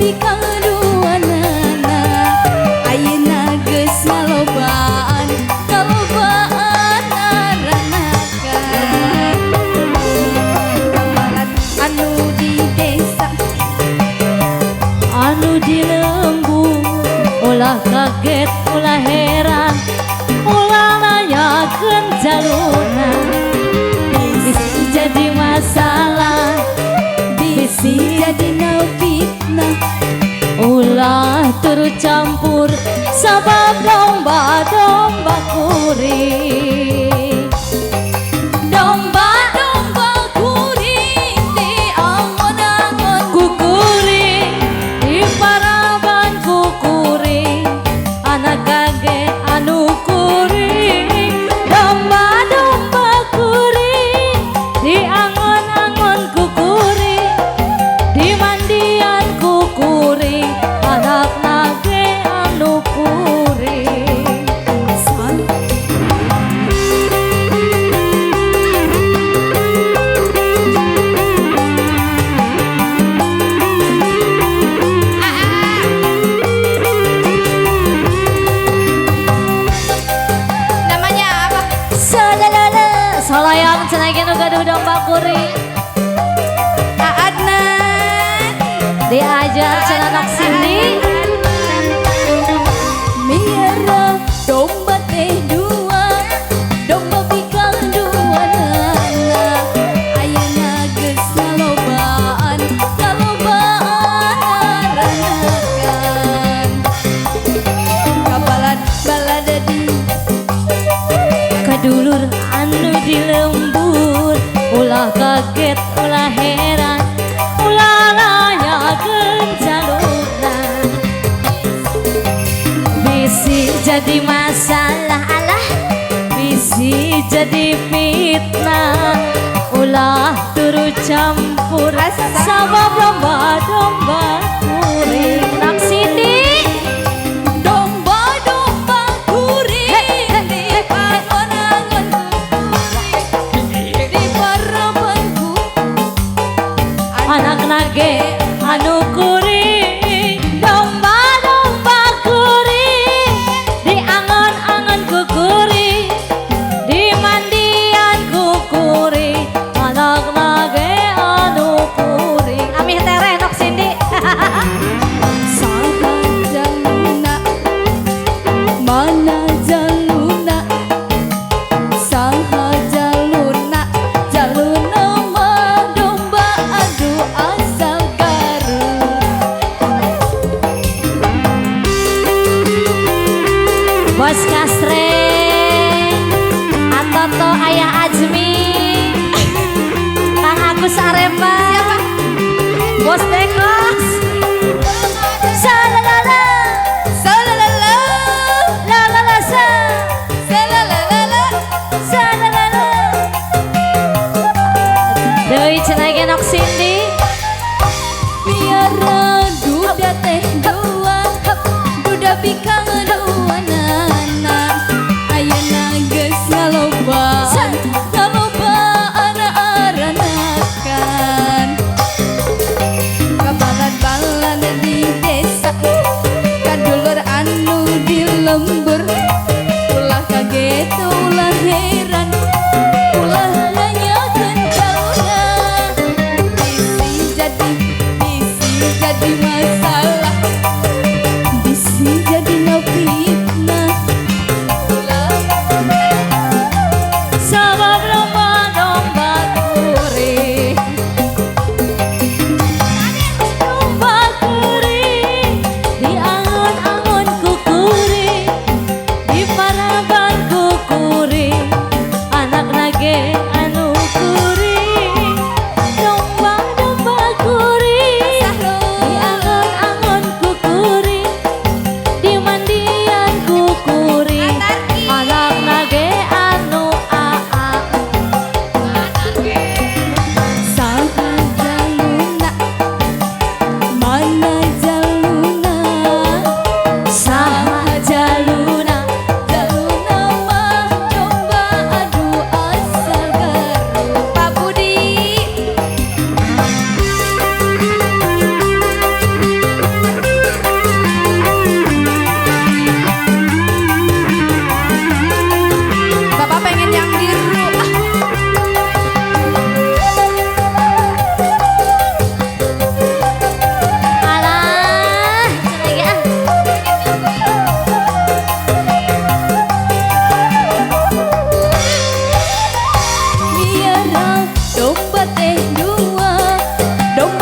bikang duanana ayeuna geus ngalobaan aranakan kamaran anu di desa anu di lembur ulah kaget ulah heran ulah nanyakeun jalurna bisi jadi masalah bisi jadina fitnah ulah turut campur sabab domba-domba kuring domba-domba kuring di angon-angon kukuring di paraban kukuring anak kaget anu kuring domba-domba kuring di angon-angon kukuring di mandian kukuring anak nage anu kuring namanya apa? salalala salayang cenah gaduh domba kuring Adnan diajar cenah anak Cindy Mira domba teh dua domba bikang duanana ayeuna geus ngalobaan aranakan kabalan balada di kadulur anu di lembur ulah kaget ulah heran ulah nanyakeun jalurna bisi jadi masalah alah bisi jadi fitnah ulah turut campur sabab domba-domba kuring nak Cindy domba-domba kuring di angon-angon kuring di parabanku anak nage anu kuring domba-domba kuring di angon-angon kukuring di mandian kukuring anak nage anu kuring amih tereh nok Cindy saha jaluna mana jaluna saha jaluna jaluna mah domba adu asal garut bos kasreng Atoto ayah Azmi Kang Agus Arepa siapa bos Dekos salalala salalala lalala salalala salalala deui cenah ge nok Cindy biara duda teh dua duda bikang duanana ayeuna geus ngalobaan aranakan kabalan-balan di desa kadulur anu di lembur ulah kaget ulah heran ulah nanyakeun jalurna bisi jadi masalah bisi jadi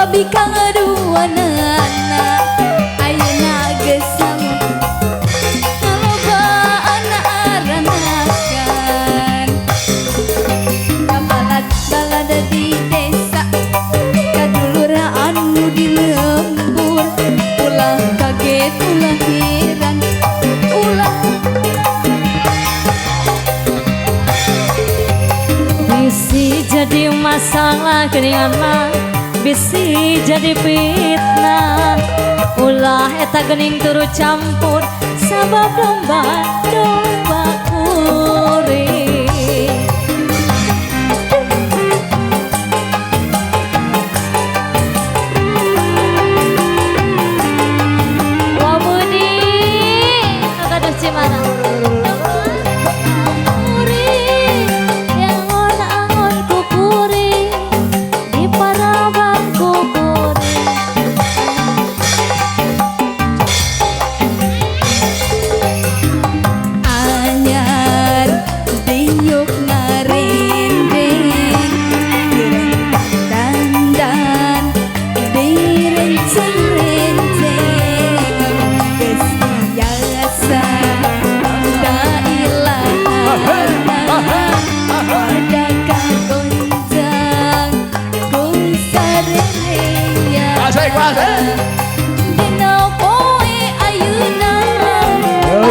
babi kang aduana ayeuna gesang ngalobaan aranakan balad-balad di desa kadulur anu di lembur ulah kaget ulah heran ulah bisi jadi masalah geuningan mah bisi jadi fitnah ulah eta geuning turu campur sabab domba kuring wabudi kaduh cimana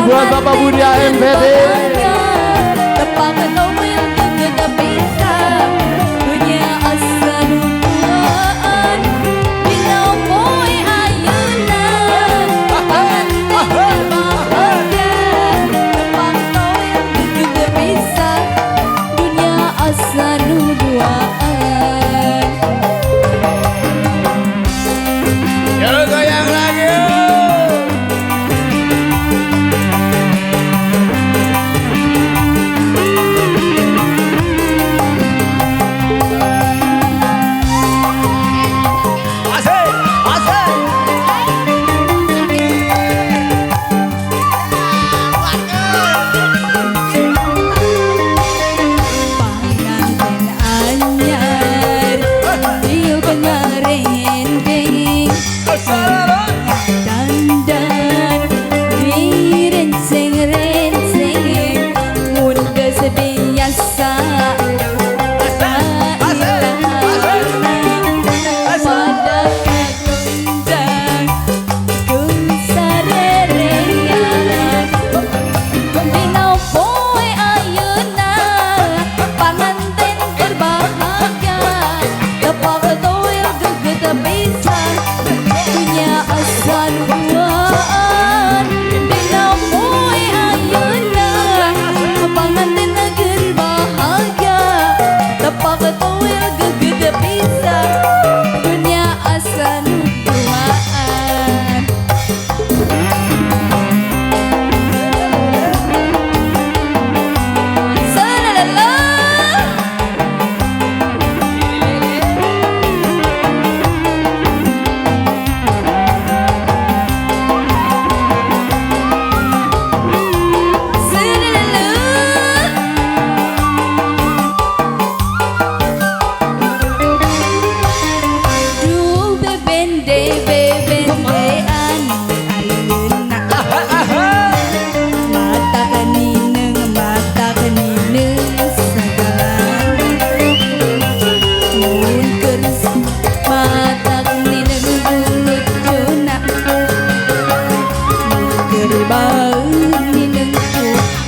buat Bapak Budi AMPD. Tepang ngomel juga bisa dunia asa duaan dina poe ayeuna bahagia tepang ngomel juga bisa dunia asa duaan. Yuk goyang lagi.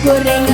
Goreng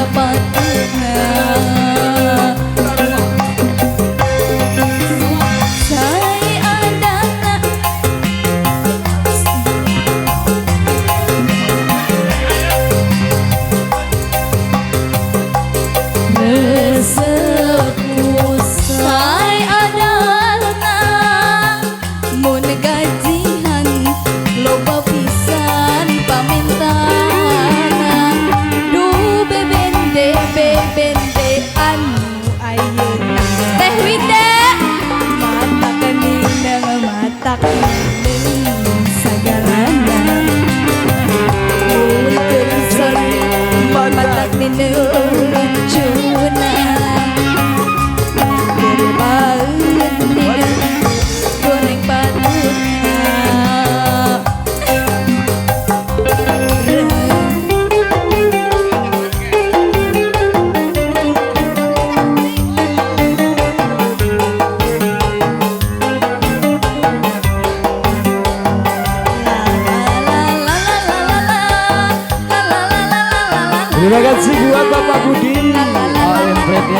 Terima kasih buat Bapak Budi AMPD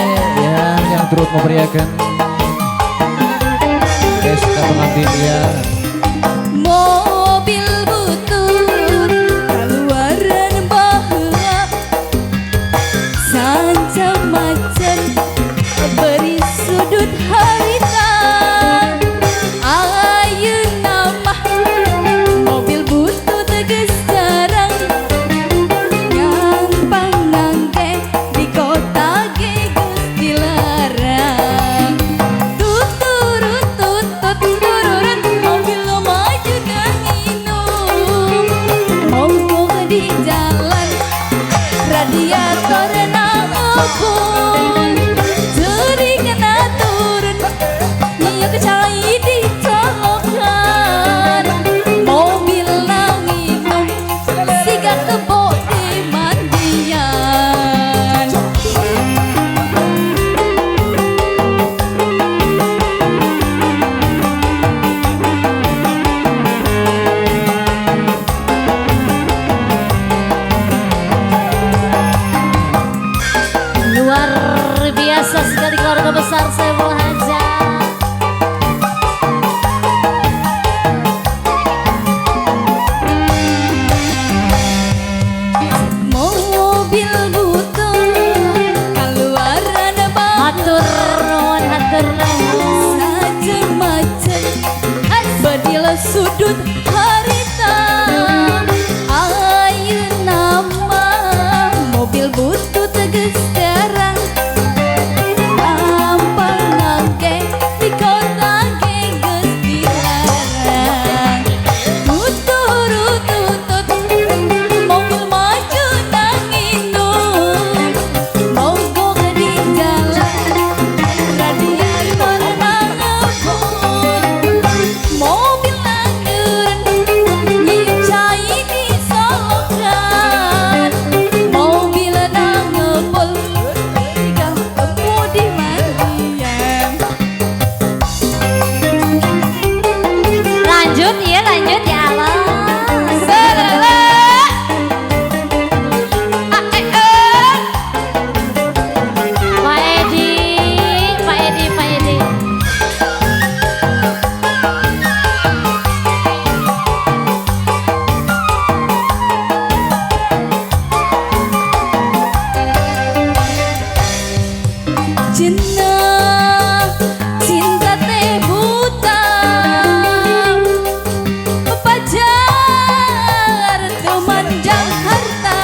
yang turut memeriahkan pesta pengantin ya. Mobil butut keluaran bahwa sanca macan beri sudut harita. Ayeuna mah mobil butut geus jarang nyampang nangke di kota ge geus dilarang. Tuturut tutut tururut mobil maju dan minum mogok di jalan radiator nangepun sering kena turun nya kecai dicolokan mobil nanginum siga kebo di mandian. Luar biasa sekali keluarga besar Saiful Haja. Mobil butut keluaran Hatur nuhun, hatur nuhun. saja macet bedil sudut harita. Ayeuna mah mobil butut geus jarang gampang nangke di kota ge geus dilarang. Tuturut tutut mobil maju nanginum mogok di jalan radiator nangepun mobil lanjut nyicai disolokan mobil nangepul tiga kemudi mandian. Lanjut ya Allah. Selele Pak Edi, Pak Edi, Pak Edi. Jenah cinta teh buta pajar temanjang harta.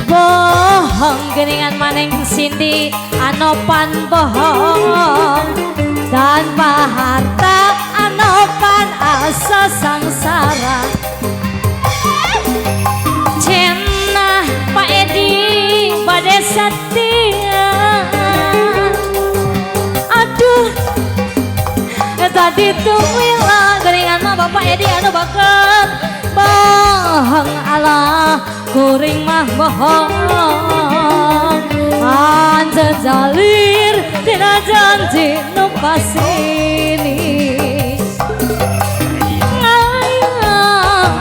Bohong geningan maneng Cindy anopan bohong tanpa harta anopan asa sangsara. Cenah Pak Edi bade setia. Aduh tadi tuh wila geningan mah Bapak Edi anu baket bohong Allah kuring mah bohong anjejalir tina janji nu pasini ngalayang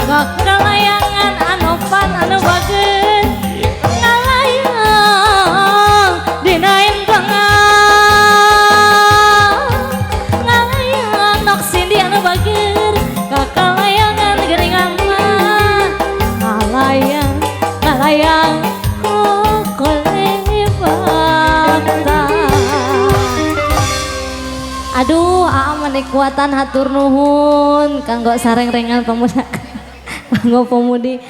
kakalayangan anopan anu baget ngalayang dinain ngalayang nok Cindy anu bager kakalayangan geringan mah ngalayang ngalayang aduh aman kuatan hatur nuhun kanggo sareng rengal pemuda kanggo pemudi